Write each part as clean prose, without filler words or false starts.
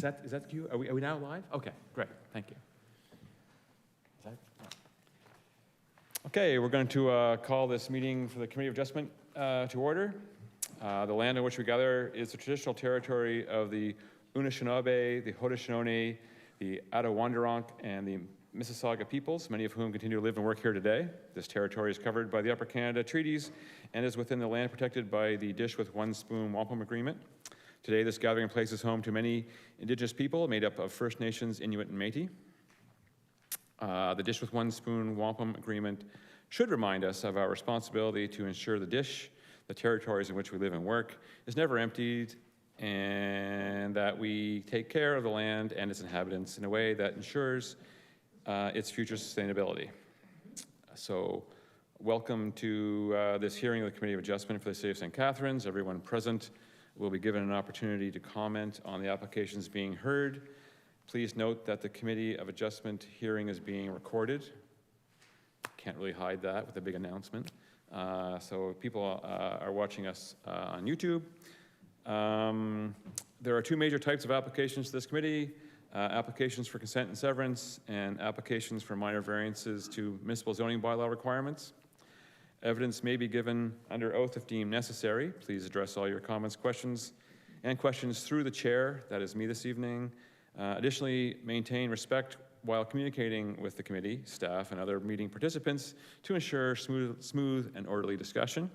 Is that you? Are we now live? Okay, great, thank you. Okay, we're going to call this meeting for the Committee of Adjustment to order. The land on which we gather is the traditional territory of the Anishinaabe, the Haudenosaunee, the Attawandaronk, and the Mississauga peoples, many of whom continue to live and work here today. This territory is covered by the Upper Canada Treaties and is within the land protected by the Dish with One Spoon Wampum Agreement. Today, this gathering place is home to many Indigenous people made up of First Nations, Inuit, and Métis. The Dish with One Spoon Wampum Agreement should remind us of our responsibility to ensure the Dish, the territories in which we live and work, is never emptied, and that we take care of the land and its inhabitants in a way that ensures its future sustainability. So, welcome to this hearing of the Committee of Adjustment for the City of St. Catharines. Everyone present will be given an opportunity to comment on the applications being heard. Please note that the Committee of Adjustment hearing is being recorded. Can't really hide that with a big announcement. So people are watching us on YouTube. There are two major types of applications to this committee. Applications for consent and severance, and applications for minor variances to municipal zoning bylaw requirements. Evidence may be given under oath if deemed necessary. Please address all your comments, questions through the chair, that is me this evening. Additionally, maintain respect while communicating with the committee, staff, and other meeting participants to ensure smooth and orderly discussion.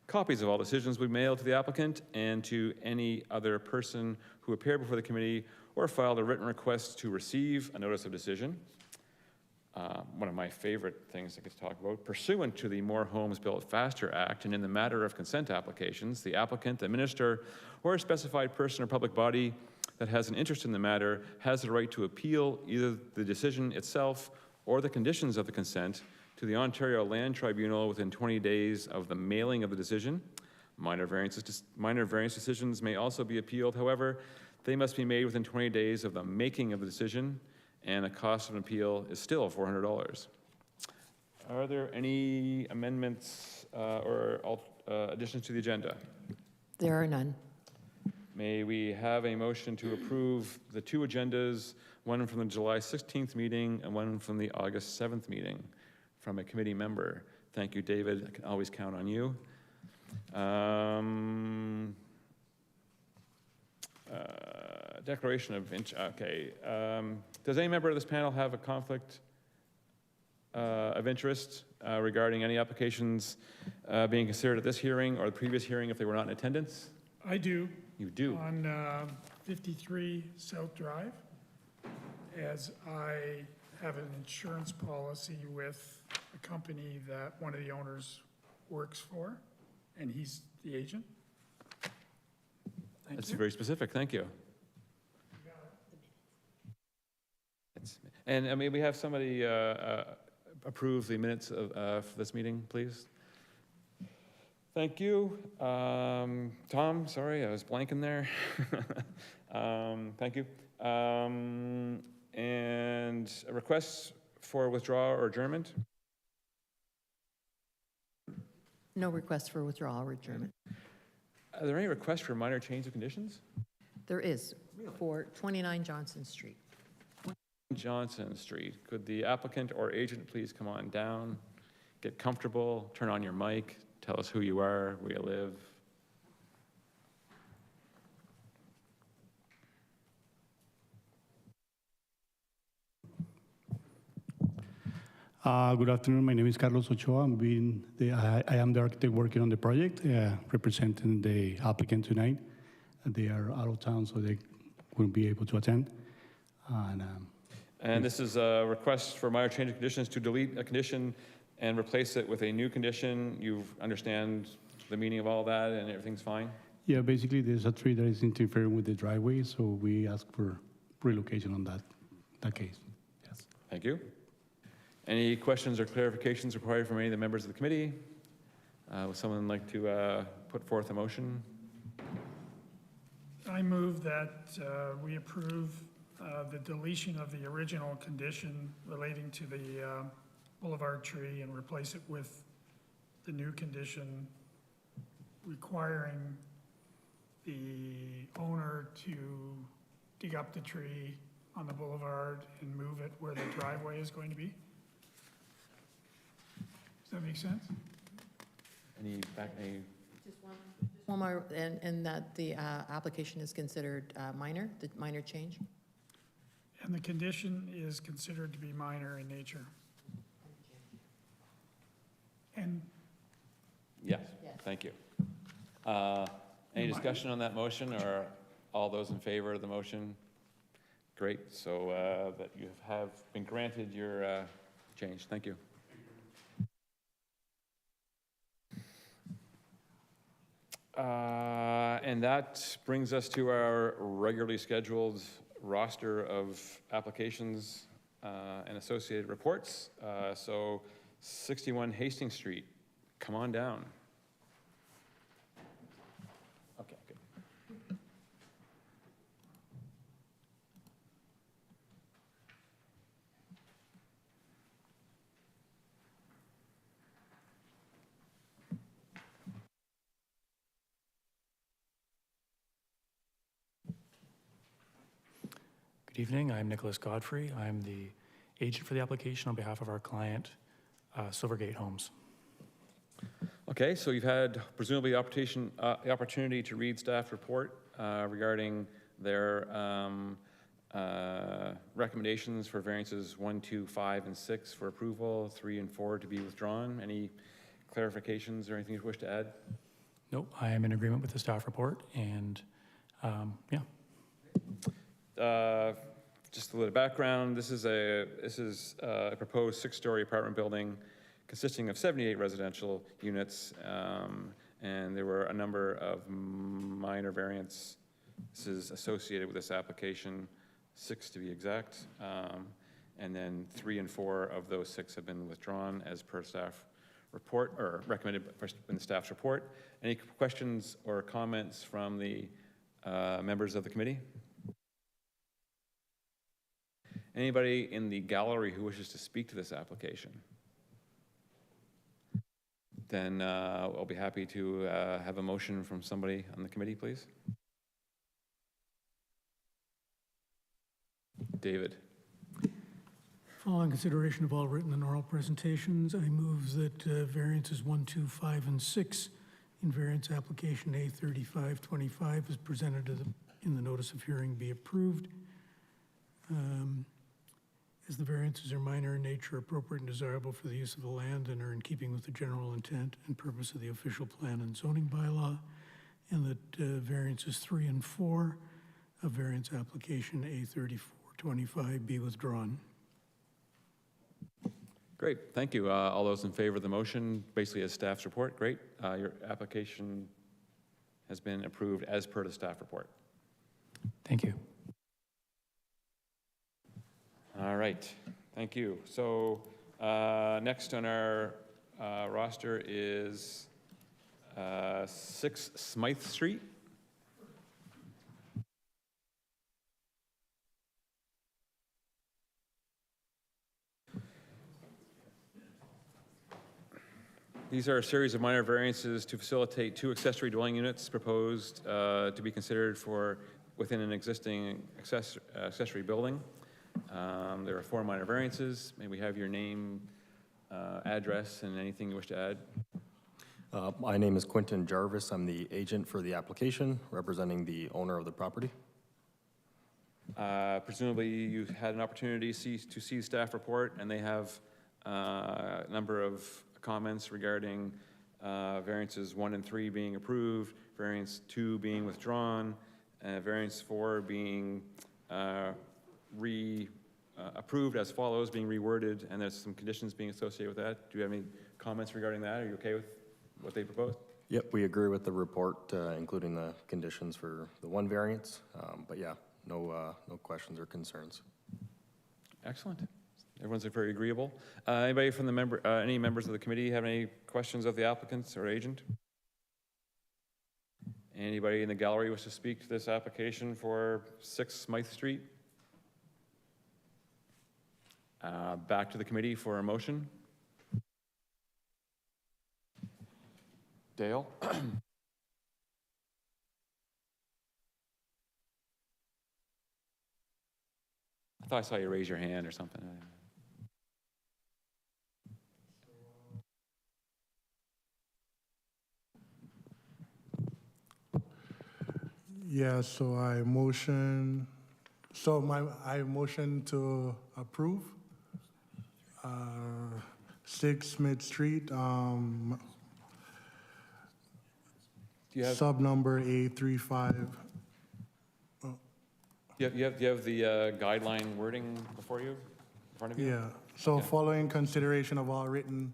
Copies of all decisions will be mailed to the applicant and to any other person who appeared before the committee or filed a written request to receive a notice of decision. One of my favorite things I get to talk about, pursuant to the More Homes Built Faster Act, and in the matter of consent applications, the applicant, the minister, or a specified person or public body that has an interest in the matter has the right to appeal either the decision itself or the conditions of the consent to the Ontario Land Tribunal within 20 days of the mailing of the decision. Minor variance decisions may also be appealed. However, they must be made within 20 days of the making of the decision, and the cost of an appeal is still $400. Are there any amendments or additions to the agenda? There are none. May we have a motion to approve the two agendas, one from the July 16th meeting and one from the August 7th meeting from a committee member? Thank you, David. I can always count on you. Declaration of interest. Okay. Does any member of this panel have a conflict of interest regarding any applications being considered at this hearing or the previous hearing if they were not in attendance? I do. You do? On 53 South Drive, as I have an insurance policy with a company that one of the owners works for, and he's the agent. That's very specific. Thank you. And I mean, we have somebody approve the minutes of for this meeting, please. Thank you. Tom, sorry, I was blanking there. Thank you. And a request for withdrawal or adjournment? No request for withdrawal or adjournment. Are there any requests for minor change of conditions? There is for 29 Johnson Street. Johnson Street. Could the applicant or agent please come on down, get comfortable, turn on your mic, tell us who you are, where you live. Good afternoon. My name is Carlos Ochoa. I am the architect working on the project, representing the applicant tonight. They are out of town, so they wouldn't be able to attend. And this is a request for minor change of conditions to delete a condition and replace it with a new condition. You understand the meaning of all that and everything's fine? Yeah, basically there's a tree that is interfering with the driveway, so we ask for relocation on that case. Yes. Thank you. Any questions or clarifications required from any of the members of the committee? Would someone like to put forth a motion? I move that we approve the deletion of the original condition relating to the boulevard tree and replace it with the new condition requiring the owner to dig up the tree on the boulevard and move it where the driveway is going to be. Does that make sense? Any One more, and that the application is considered minor, the minor change? And the condition is considered to be minor in nature. And Yes, thank you. Any discussion on that motion, or all those in favor of the motion? Great, so that you have been granted your change. Thank you. And that brings us to our regularly scheduled roster of applications and associated reports. So 61 Hastings Street, come on down. Okay, good. Good evening, I'm Nicholas Godfrey. I'm the agent for the application on behalf of our client, Silvergate Homes. Okay, so you've had presumably the opportunity to read staff report regarding their recommendations for variances 1, 2, 5, and 6 for approval, 3 and 4 to be withdrawn. Any clarifications or anything you wish to add? Nope, I am in agreement with the staff report, and yeah. Just a little background, this is a proposed 6-story apartment building consisting of 78 residential units, and there were a number of minor variances associated with this application, 6 to be exact, and then 3 and 4 of those 6 have been withdrawn as per staff report, or recommended in the staff's report. Any questions or comments from the members of the committee? Anybody in the gallery who wishes to speak to this application? Then I'll be happy to have a motion from somebody on the committee, please. David. Following consideration of all written and oral presentations, I move that variances 1, 2, 5, and 6 in variance application A3525 as presented in the notice of hearing be approved. As the variances are minor in nature, appropriate and desirable for the use of the land, and are in keeping with the general intent and purpose of the official plan and zoning bylaw, and that variances 3 and 4 of variance application A3425 be withdrawn. Great, thank you. All those in favor of the motion, basically as staff's report, great. Your application has been approved as per the staff report. Thank you. All right, thank you. So next on our roster is 6 Smythe Street. These are a series of minor variances to facilitate 2 accessory dwelling units proposed to be considered for within an existing accessory building. There are 4 minor variances. May we have your name, address, and anything you wish to add? My name is Quentin Jarvis. I'm the agent for the application, representing the owner of the property. Presumably, you've had an opportunity to see staff report, and they have a number of comments regarding variances 1 and 3 being approved, variance 2 being withdrawn, variance 4 being approved as follows, being reworded, and there's some conditions being associated with that. Do you have any comments regarding that? Are you okay with what they proposed? Yep, we agree with the report, including the conditions for the 1 variance. But yeah, no questions or concerns. Excellent. Everyone's very agreeable. Anybody from any members of the committee have any questions of the applicants or agent? Anybody in the gallery wish to speak to this application for 6 Smythe Street? Back to the committee for a motion. Dale? I thought I saw you raise your hand or something. Yeah, so I motion to approve. 6 Smith Street, Do you have, sub number A35. do you have the guideline wording before you, in front of you? Yeah, so Yeah. following consideration of all written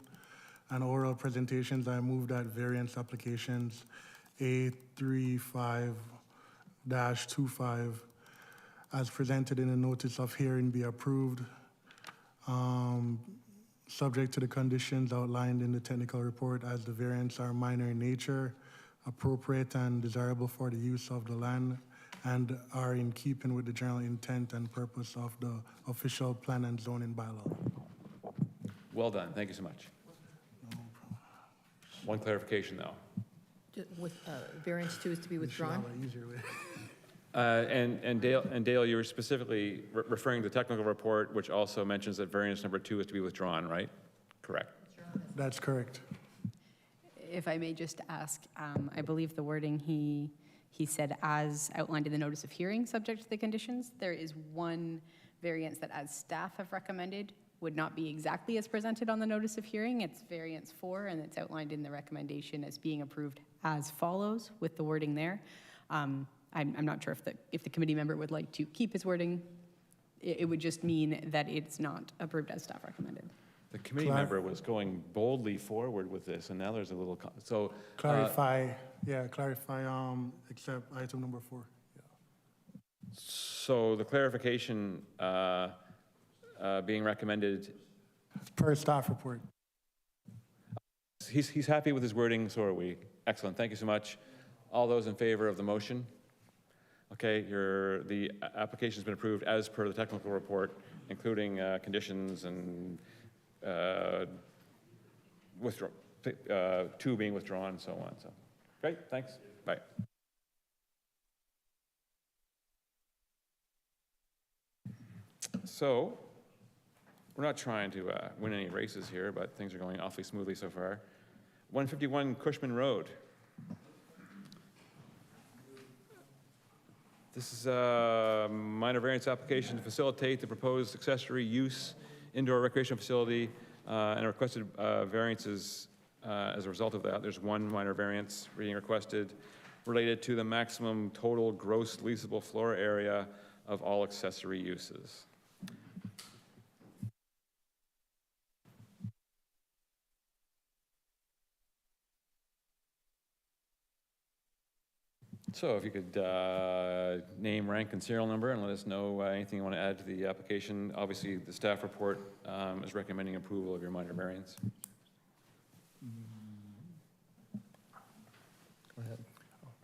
and oral presentations, I move that variance applications A35-25 as presented in the notice of hearing be approved, subject to the conditions outlined in the technical report as the variants are minor in nature, appropriate and desirable for the use of the land, and are in keeping with the general intent and purpose of the official plan and zoning bylaw. Well done, thank you so much. One clarification, though. With, variance 2 is to be withdrawn? And Dale, you were specifically referring to the technical report, which also mentions that variance number 2 is to be withdrawn, right? Correct. That's correct. If I may just ask, I believe the wording he said as outlined in the notice of hearing, subject to the conditions. There is one variance that as staff have recommended would not be exactly as presented on the notice of hearing. It's variance 4, and it's outlined in the recommendation as being approved as follows with the wording there. I'm not sure if the committee member would like to keep his wording. It would just mean that it's not approved as staff recommended. The committee member was going boldly forward with this, and now there's a little, so. Clarify, except item number 4. So the clarification being recommended, Per staff report. he's happy with his wording, so are we. Excellent, thank you so much. All those in favor of the motion? Okay, the application's been approved as per the technical report, including conditions and withdraw, 2 being withdrawn and so on, so. Great, thanks, bye. So, we're not trying to win any races here, but things are going awfully smoothly so far. 151 Cushman Road. This is a minor variance application to facilitate the proposed accessory use indoor recreation facility and requested variances as a result of that. There's one minor variance being requested related to the maximum total gross leasable floor area of all accessory uses. So if you could name, rank, and serial number, and let us know anything you want to add to the application. Obviously, the staff report is recommending approval of your minor variance. Go ahead.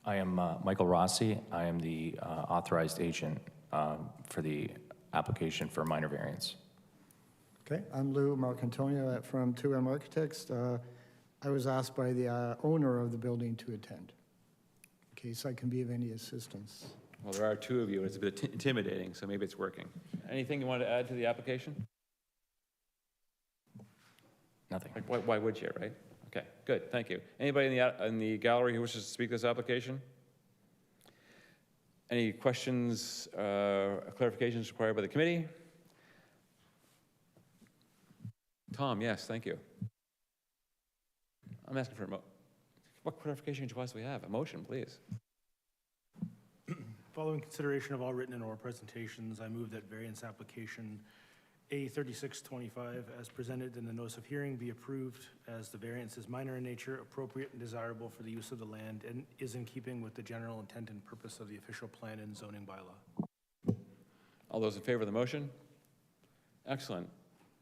I am Michael Rossi. I am the authorized agent for the application for minor variance. Okay, I'm Lou Marcantonio from 2M Architects. I was asked by the owner of the building to attend, in case I can be of any assistance. Well, there are 2 of you, and it's a bit intimidating, so maybe it's working. Anything you want to add to the application? Nothing. Like, why would you, right? Okay, good, thank you. Anybody in the gallery who wishes to speak to this application? Any questions, clarifications required by the committee? Tom, yes, thank you. I'm asking for what clarification do you possibly have? A motion, please. Following consideration of all written and oral presentations, I move that variance application A3625 as presented in the notice of hearing be approved as the variance is minor in nature, appropriate and desirable for the use of the land, and is in keeping with the general intent and purpose of the official plan and zoning bylaw. All those in favor of the motion? Excellent.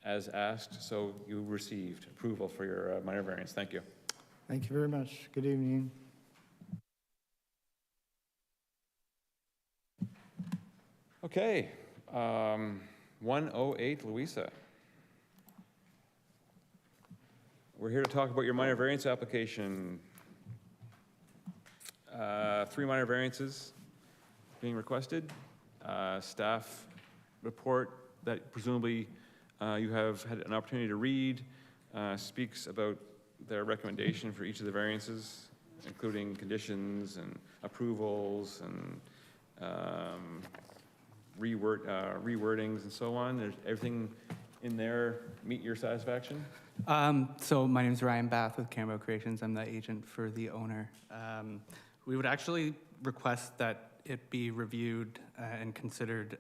As asked, so you received approval for your minor variance. Thank you. Thank you very much. Good evening. Okay, 108 Louisa. We're here to talk about your minor variance application. 3 minor variances being requested. Staff report that presumably you have had an opportunity to read speaks about their recommendation for each of the variances, including conditions and approvals and rewordings and so on. There's everything in there meet your satisfaction? So my name is Ryan Bath with Cambo Creations. I'm the agent for the owner. We would actually request that it be reviewed and considered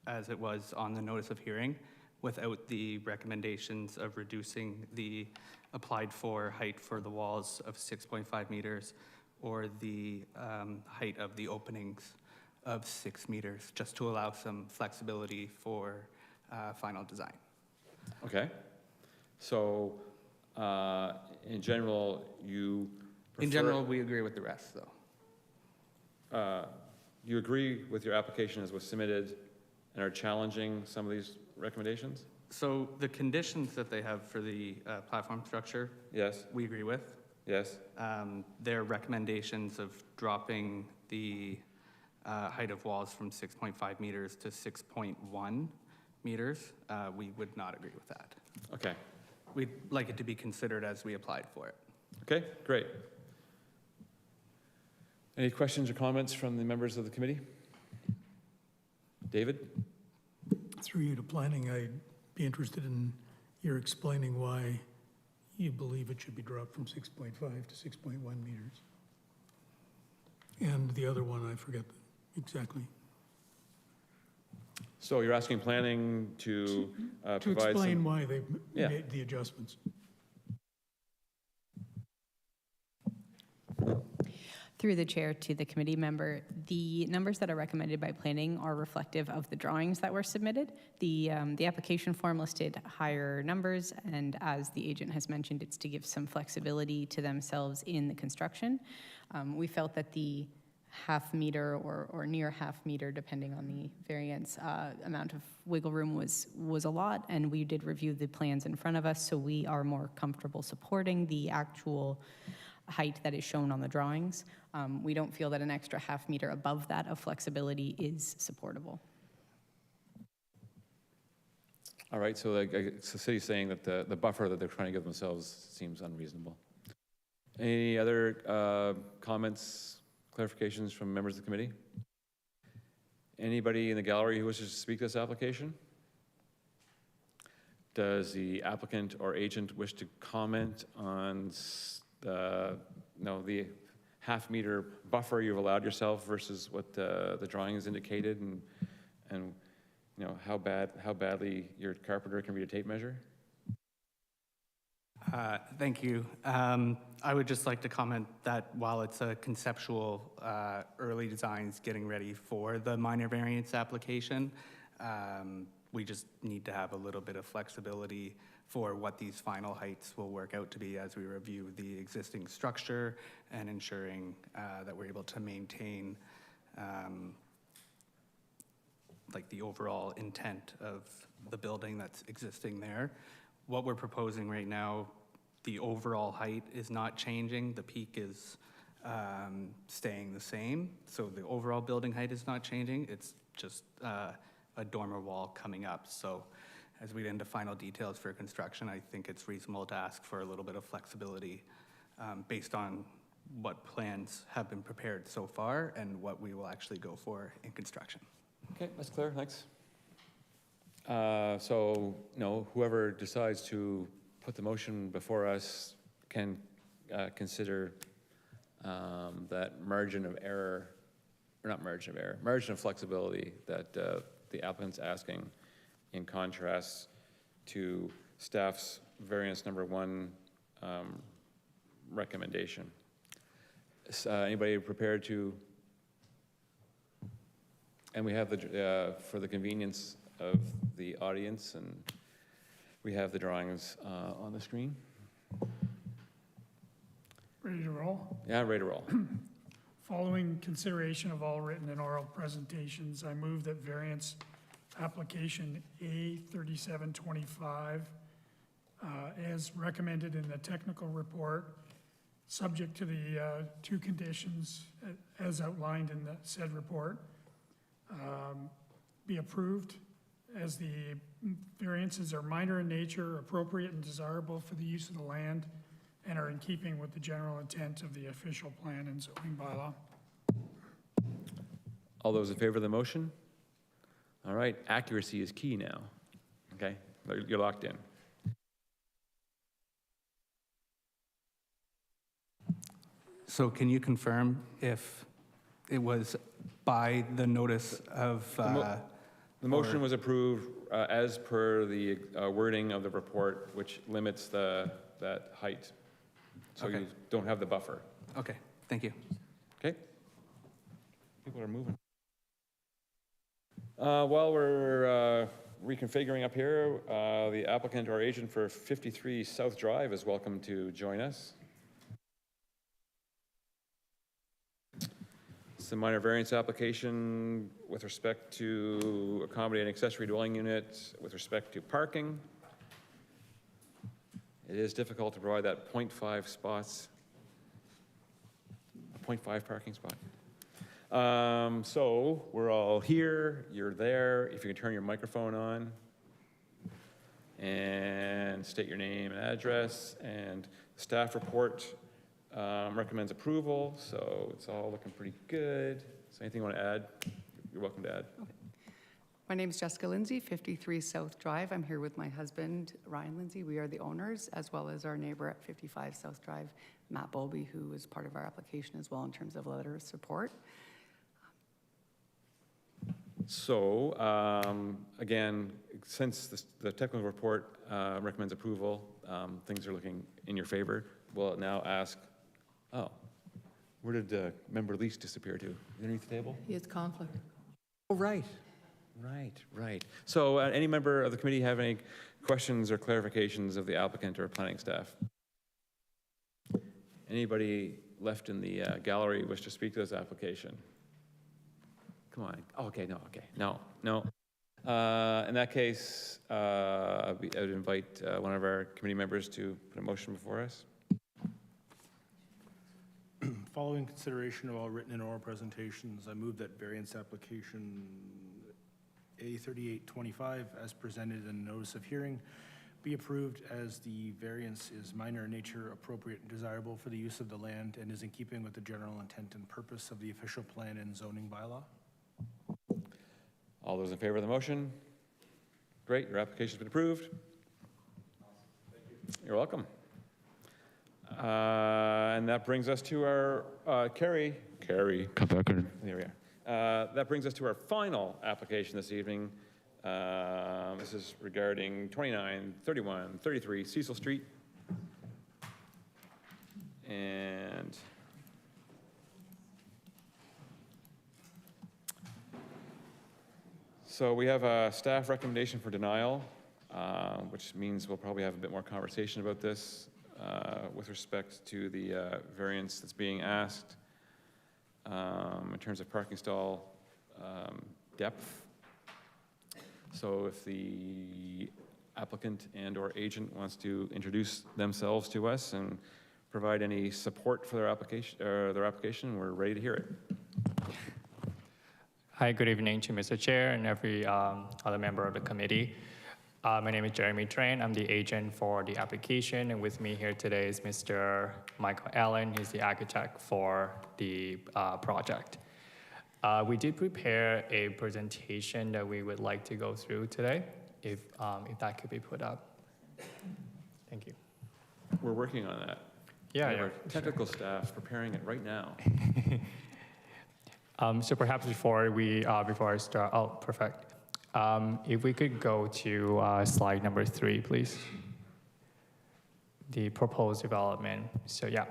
as it was on the notice of hearing, without the recommendations of reducing the applied for height for the walls of 6.5 meters or the height of the openings of 6 meters, just to allow some flexibility for final design. Okay. So, in general, you prefer... In general, we agree with the rest, though. You agree with your application as was submitted and are challenging some of these recommendations? So the conditions that they have for the platform structure, Yes, we agree with. yes. Their recommendations of dropping the height of walls from 6.5 meters to 6.1 meters, we would not agree with that. Okay, We'd like it to be considered as we applied for it. okay, great. Any questions or comments from the members of the committee? David? Through you to planning, I'd be interested in your explaining why you believe it should be dropped from 6.5 to 6.1 meters. And the other one, I forget exactly. So you're asking planning to To provide explain some... why they Yeah. made the adjustments. Through the chair to the committee member, the numbers that are recommended by planning are reflective of the drawings that were submitted. The application form listed higher numbers, and as the agent has mentioned, it's to give some flexibility to themselves in the construction. We felt that the half meter or near half meter, depending on the variance, amount of wiggle room was a lot, and we did review the plans in front of us, so we are more comfortable supporting the actual height that is shown on the drawings. We don't feel that an extra half meter above that of flexibility is supportable. All right, so the city's saying that the buffer that they're trying to give themselves seems unreasonable. Any other comments, clarifications from members of the committee? Anybody in the gallery who wishes to speak to this application? Does the applicant or agent wish to comment on the half meter buffer you've allowed yourself versus what the drawing has indicated, and you know how badly your carpenter can read a tape measure? Thank you. I would just like to comment that while it's a conceptual early designs getting ready for the minor variance application, we just need to have a little bit of flexibility for what these final heights will work out to be as we review the existing structure and ensuring that we're able to maintain like the overall intent of the building that's existing there. What we're proposing right now, the overall height is not changing. The peak is staying the same. So the overall building height is not changing. It's just a dormer wall coming up. So as we get into final details for construction, I think it's reasonable to ask for a little bit of flexibility based on what plans have been prepared so far and what we will actually go for in construction. Okay, that's clear, thanks. So, no, whoever decides to put the motion before us can consider that margin of error, or not margin of error, margin of flexibility that the applicant's asking, in contrast to staff's variance number 1 recommendation. Anybody prepared to? And we have the, for the convenience of the audience, and we have the drawings on the screen. Ready to roll? Yeah, ready to roll. Following consideration of all written and oral presentations, I move that variance application A3725, as recommended in the technical report, subject to the 2 conditions as outlined in the said report, be approved as the variances are minor in nature, appropriate and desirable for the use of the land, and are in keeping with the general intent of the official plan and zoning bylaw. All those in favor of the motion? All right, accuracy is key now. Okay, you're locked in. So can you confirm if it was by the notice of, The motion was approved as per the wording of the report, which limits that height. So Okay. you don't have the buffer. okay, thank you. Okay? People are moving. While we're reconfiguring up here, the applicant or agent for 53 South Drive is welcome to join us. It's a minor variance application with respect to accommodate an accessory dwelling unit with respect to parking. It is difficult to provide that 0.5 spots, a 0.5 parking spot. So we're all here, you're there. If you can turn your microphone on and state your name and address, and the staff report recommends approval, so it's all looking pretty good. So anything you want to add, you're welcome to add. My name is Jessica Lindsay, 53 South Drive. I'm here with my husband, Ryan Lindsay. We are the owners, as well as our neighbor at 55 South Drive, Matt Bowlby, who is part of our application as well in terms of letter of support. So, again, since the technical report recommends approval, things are looking in your favor. We'll now ask, oh, where did member Lease disappear to? Underneath the table? He has conflict. Oh, right. Right. So any member of the committee have any questions or clarifications of the applicant or planning staff? Anybody left in the gallery wish to speak to this application? Come on. Oh, okay, no. In that case, I would invite one of our committee members to put a motion before us. Following consideration of all written and oral presentations, I move that variance application A3825, as presented in the notice of hearing, be approved as the variance is minor in nature, appropriate and desirable for the use of the land, and is in keeping with the general intent and purpose of the official plan and zoning bylaw. All those in favor of the motion? Great, your application's been approved. You're welcome. And that brings us to our, Carrie, come back in. There we are. That brings us to our final application this evening. This is regarding 29, 31, 33 Cecil Street. And so we have a staff recommendation for denial, which means we'll probably have a bit more conversation about this with respect to the variance that's being asked in terms of parking stall depth. So if the applicant and/or agent wants to introduce themselves to us and provide any support for their application, we're ready to hear it. Hi, good evening to Mr. Chair and every other member of the committee. My name is Jeremy Train. I'm the agent for the application, and with me here today is Mr. Michael Allen. He's the architect for the project. We did prepare a presentation that we would like to go through today, if that could be put up. Thank you. We're working on that. Yeah, We have yeah. our technical staff preparing it right now. So perhaps before I start, oh, perfect. If we could go to slide number 3, please. The proposed development. So yeah,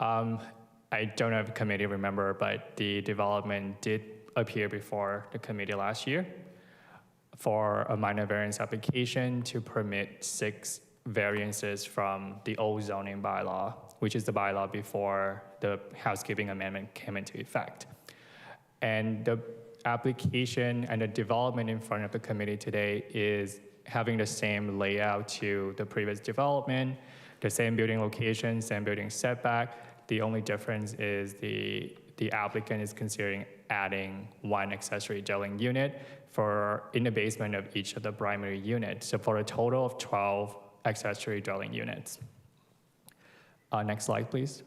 I don't know if the committee remember, but the development did appear before the committee last year for a minor variance application to permit 6 variances from the old zoning bylaw, which is the bylaw before the housekeeping amendment came into effect. And the application and the development in front of the committee today is having the same layout to the previous development, the same building location, same building setback. The only difference is the applicant is considering adding 1 accessory dwelling unit in the basement of each of the primary units, so for a total of 12 accessory dwelling units. Next slide, please.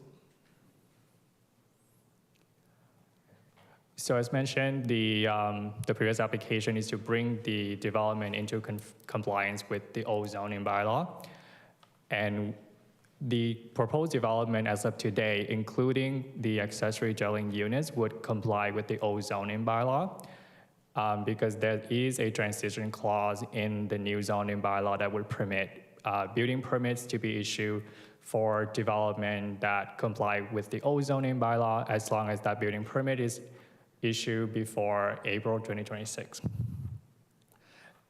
So as mentioned, the previous application is to bring the development into compliance with the old zoning bylaw. And the proposed development as of today, including the accessory dwelling units, would comply with the old zoning bylaw because there is a transition clause in the new zoning bylaw that would permit building permits to be issued for development that comply with the old zoning bylaw as long as that building permit is issued before April 2026.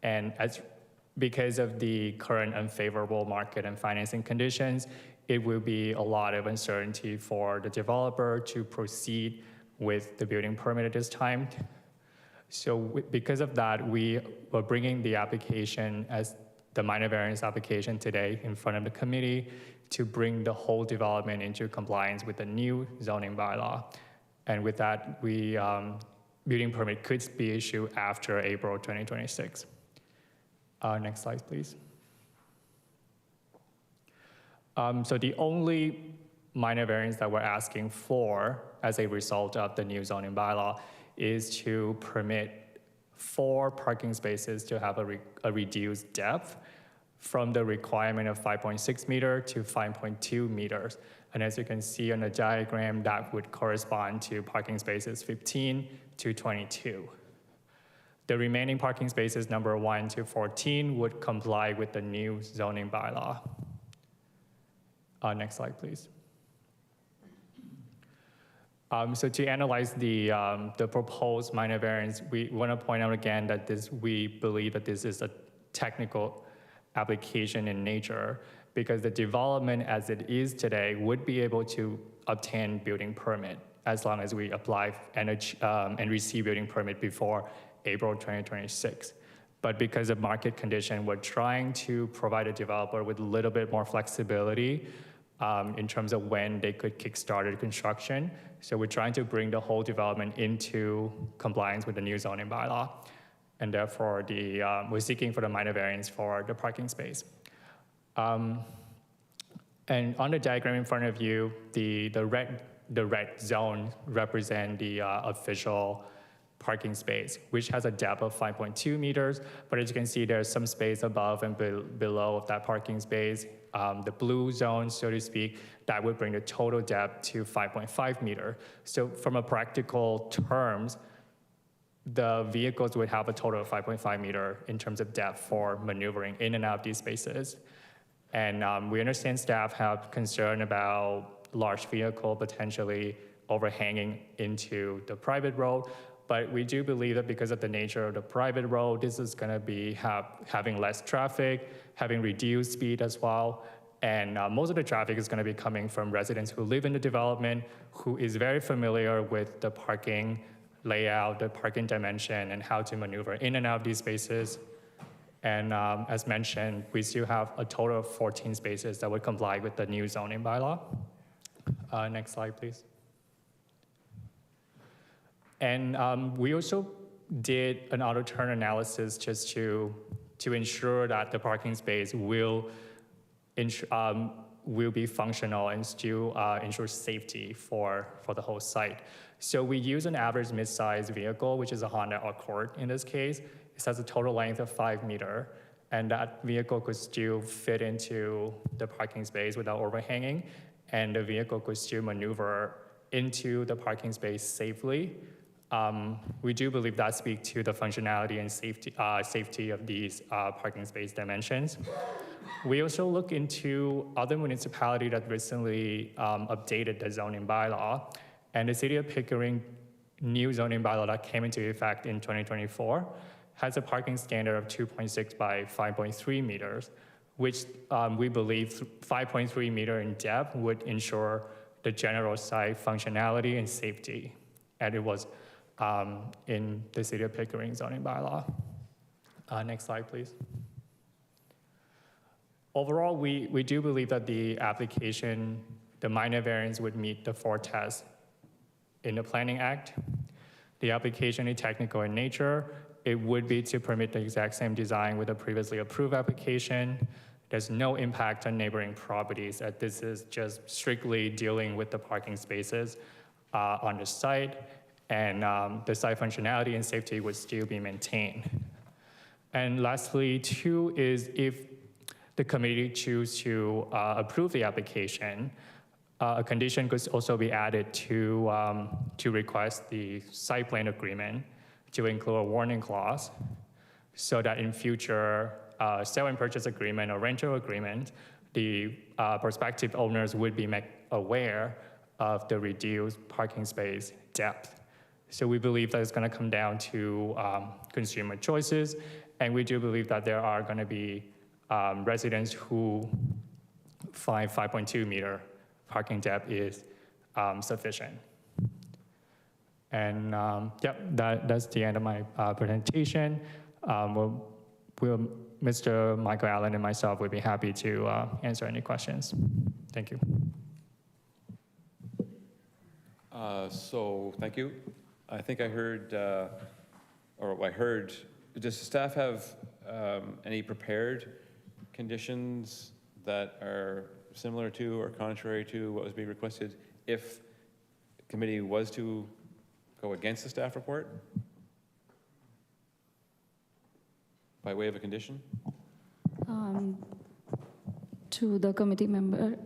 And because of the current unfavorable market and financing conditions, it will be a lot of uncertainty for the developer to proceed with the building permit at this time. So because of that, we are bringing the application as the minor variance application today in front of the committee to bring the whole development into compliance with the new zoning bylaw. And with that, building permit could be issued after April 2026. Next slide, please. So the only minor variance that we're asking for as a result of the new zoning bylaw is to permit 4 parking spaces to have a reduced depth from the requirement of 5.6 meter to 5.2 meters. And as you can see on the diagram, that would correspond to parking spaces 15 to 22. The remaining parking spaces, number 1 to 14, would comply with the new zoning bylaw. Next slide, please. So to analyze the proposed minor variance, we want to point out again that we believe that this is a technical application in nature, because the development as it is today would be able to obtain building permit as long as we apply and receive building permit before April 2026. But because of market condition, we're trying to provide a developer with a little bit more flexibility in terms of when they could kickstart construction. So we're trying to bring the whole development into compliance with the new zoning bylaw. And therefore, we're seeking for the minor variance for the parking space. And on the diagram in front of you, the red zone represent the official parking space, which has a depth of 5.2 meters. But as you can see, there's some space above and below of that parking space. The blue zone, so to speak, that would bring the total depth to 5.5 meter. So from a practical terms, the vehicles would have a total of 5.5 meter in terms of depth for maneuvering in and out of these spaces. And we understand staff have concern about large vehicle potentially overhanging into the private road, but we do believe that because of the nature of the private road, this is going to be having less traffic, having reduced speed as well. And most of the traffic is going to be coming from residents who live in the development, who is very familiar with the parking layout, the parking dimension, and how to maneuver in and out of these spaces. And as mentioned, we still have a total of 14 spaces that would comply with the new zoning bylaw. Next slide, please. And we also did an auto turn analysis just to ensure that the parking space will be functional and still ensure safety for the whole site. So we use an average mid-size vehicle, which is a Honda Accord in this case. It has a total length of 5 meters, and that vehicle could still fit into the parking space without overhanging, and the vehicle could still maneuver into the parking space safely. We do believe that speaks to the functionality and safety of these parking space dimensions. We also look into other municipalities that recently updated the zoning bylaw, and the City of Pickering new zoning bylaw that came into effect in 2024 has a parking standard of 2.6 by 5.3 meters, which we believe 5.3 meter in depth would ensure the general site functionality and safety. And it was in the City of Pickering zoning bylaw. Next slide, please. Overall, we do believe that the application, the minor variance would meet the 4 tests in the Planning Act. The application is technical in nature. it would be to permit the exact same design with a previously approved application. There's no impact on neighboring properties, as this is just strictly dealing with the parking spaces on the site, and the site functionality and safety would still be maintained. And lastly, two is if the committee choose to approve the application, a condition could also be added to request the site plan agreement to include a warning clause, so that in future sale and purchase agreement or rental agreement, the prospective owners would be made aware of the reduced parking space depth. So we believe that it's going to come down to consumer choices, and we do believe that there are going to be residents who find 5.2 meter parking depth is sufficient. And that's the end of my presentation. Mr. Michael Allen and myself would be happy to answer any questions. Thank you. So thank you. I think I heard, does staff have any prepared conditions that are similar to or contrary to what was being requested if the committee was to go against the staff report by way of a condition? To the committee member,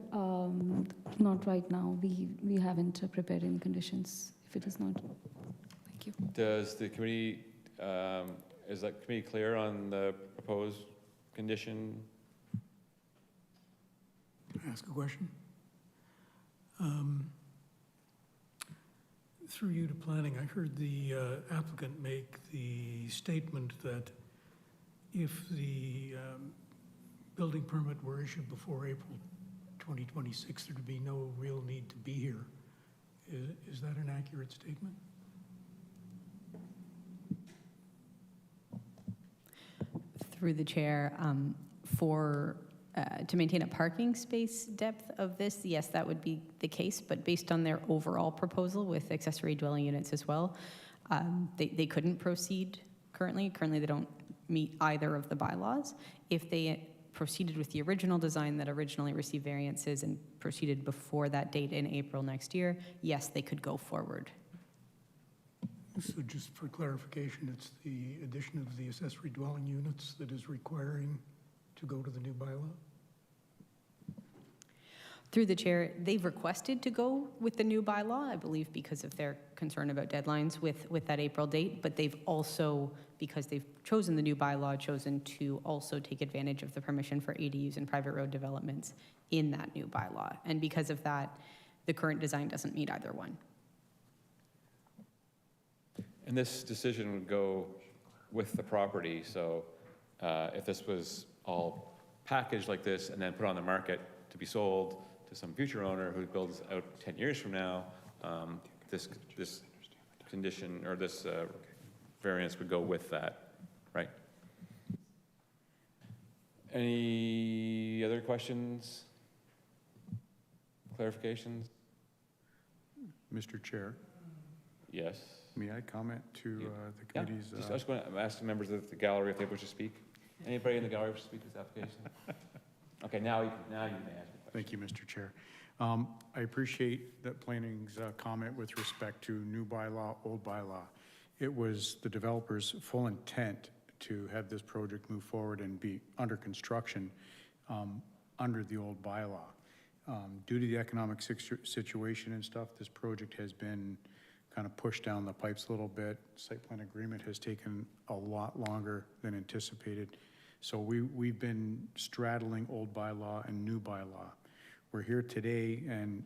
not right now. We haven't prepared any conditions, if it is not. Thank you. Does the committee, is that committee clear on the proposed condition? Can I ask a question? Through you to planning, I heard the applicant make the statement that if the building permit were issued before April 2026, there'd be no real need to be here. Is that an accurate statement? Through the chair, to maintain a parking space depth of this, yes, that would be the case, but based on their overall proposal with accessory dwelling units as well, they couldn't proceed currently. Currently, they don't meet either of the bylaws. If they proceeded with the original design that originally received variances and proceeded before that date in April next year, yes, they could go forward. So just for clarification, it's the addition of the accessory dwelling units that is requiring to go to the new bylaw? Through the chair, they've requested to go with the new bylaw, I believe because of their concern about deadlines with that April date, but they've also, because they've chosen the new bylaw, chosen to also take advantage of the permission for ADUs and private road developments in that new bylaw. And because of that, the current design doesn't meet either one. And this decision would go with the property, so if this was all packaged like this and then put on the market to be sold to some future owner who builds out 10 years from now, this condition or this variance would go with that, right? Any other questions? Clarifications? Mr. Chair, Yes. may I comment to the Yeah, committee's? I was going to ask members of the gallery if they wish to speak. Anybody in the gallery wish to speak to this application? Okay, now you may ask. Thank you, Mr. Chair. I appreciate that planning's comment with respect to new bylaw, old bylaw. It was the developer's full intent to have this project move forward and be under construction under the old bylaw. Due to the economic situation and stuff, this project has been kind of pushed down the pipes a little bit. Site plan agreement has taken a lot longer than anticipated. So we've been straddling old bylaw and new bylaw. We're here today and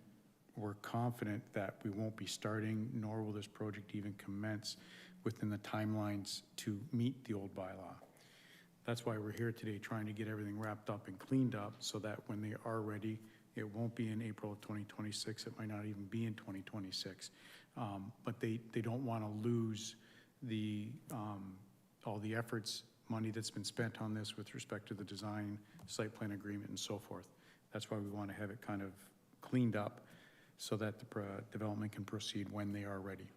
we're confident that we won't be starting, nor will this project even commence within the timelines to meet the old bylaw. That's why we're here today, trying to get everything wrapped up and cleaned up so that when they are ready, it won't be in April of 2026. It might not even be in 2026. But they don't want to lose the all the efforts, money that's been spent on this with respect to the design, site plan agreement, and so forth. That's why we want to have it kind of cleaned up so that the development can proceed when they are ready.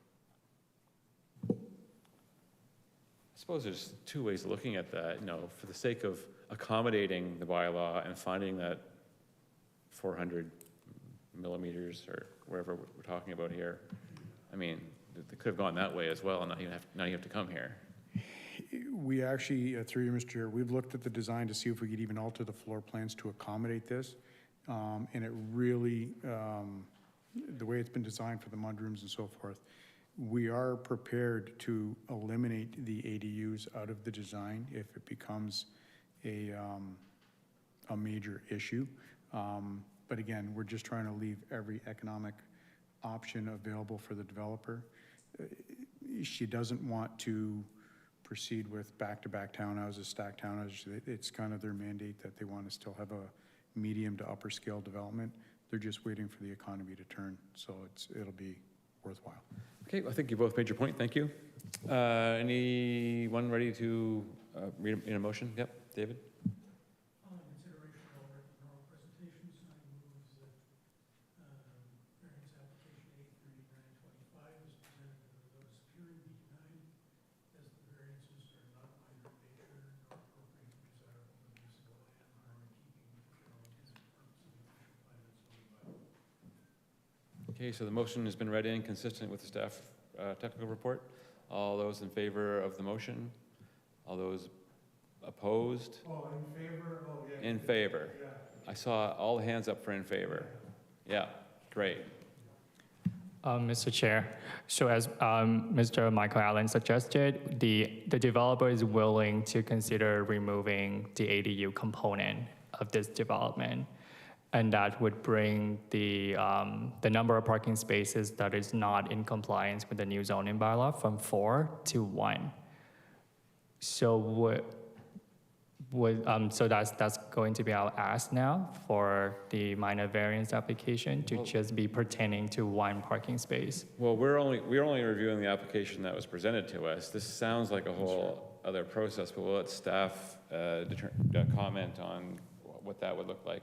suppose there's two ways of looking at that, for the sake of accommodating the bylaw and finding that 400 millimeters or wherever we're talking about here. I mean, they could have gone that way as well, and now you have to come here. We actually, through you, Mr. Chair, we've looked at the design to see if we could even alter the floor plans to accommodate this. And it really, the way it's been designed for the mudrooms and so forth, we are prepared to eliminate the ADUs out of the design if it becomes a major issue. But again, we're just trying to leave every economic option available for the developer. She doesn't want to proceed with back-to-back townhouses, stacked townhouses. It's kind of their mandate that they want to still have a medium to upper scale development. They're just waiting for the economy to turn, so it'll be worthwhile. Okay, I think you both made your point. Thank you. Anyone ready to read in a motion? Yep, David? Okay, so the motion has been read in consistent with the staff technical report. All those in favor of the motion? All those opposed? Oh, in favor? Oh, yeah. In favor. Yeah. I saw all the hands up for in favor. Yeah, great. Mr. Chair, so as Mr. Michael Allen suggested, the developer is willing to consider removing the ADU component of this development. And that would bring the number of parking spaces that is not in compliance with the new zoning bylaw from 4 to 1. So so that's going to be our ask now for the minor variance application to just be pertaining to 1 parking space. Well, we're only reviewing the application that was presented to us. This sounds like a whole other process, but we'll let staff comment on what that would look like.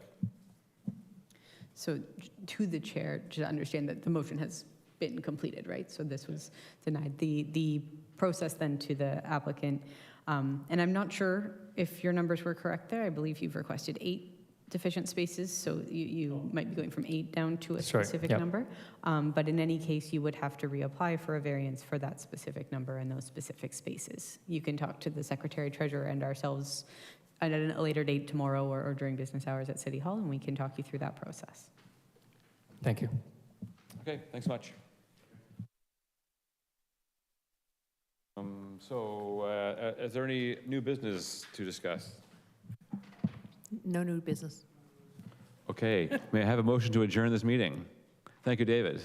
So to the chair, to understand that the motion has been completed, right? So this was denied. The process then to the applicant, and I'm not sure if your numbers were correct there. I believe you've requested 8 deficient spaces, so you might be going from 8 down to a specific number. But in any case, you would have to reapply for a variance for that specific number and those specific spaces. You can talk to the secretary, treasurer, and ourselves at a later date tomorrow or during business hours at City Hall, and we can talk you through that process. Thank you. Okay, thanks much. Is there any new business to discuss? No new business. Okay, may I have a motion to adjourn this meeting? Thank you, David.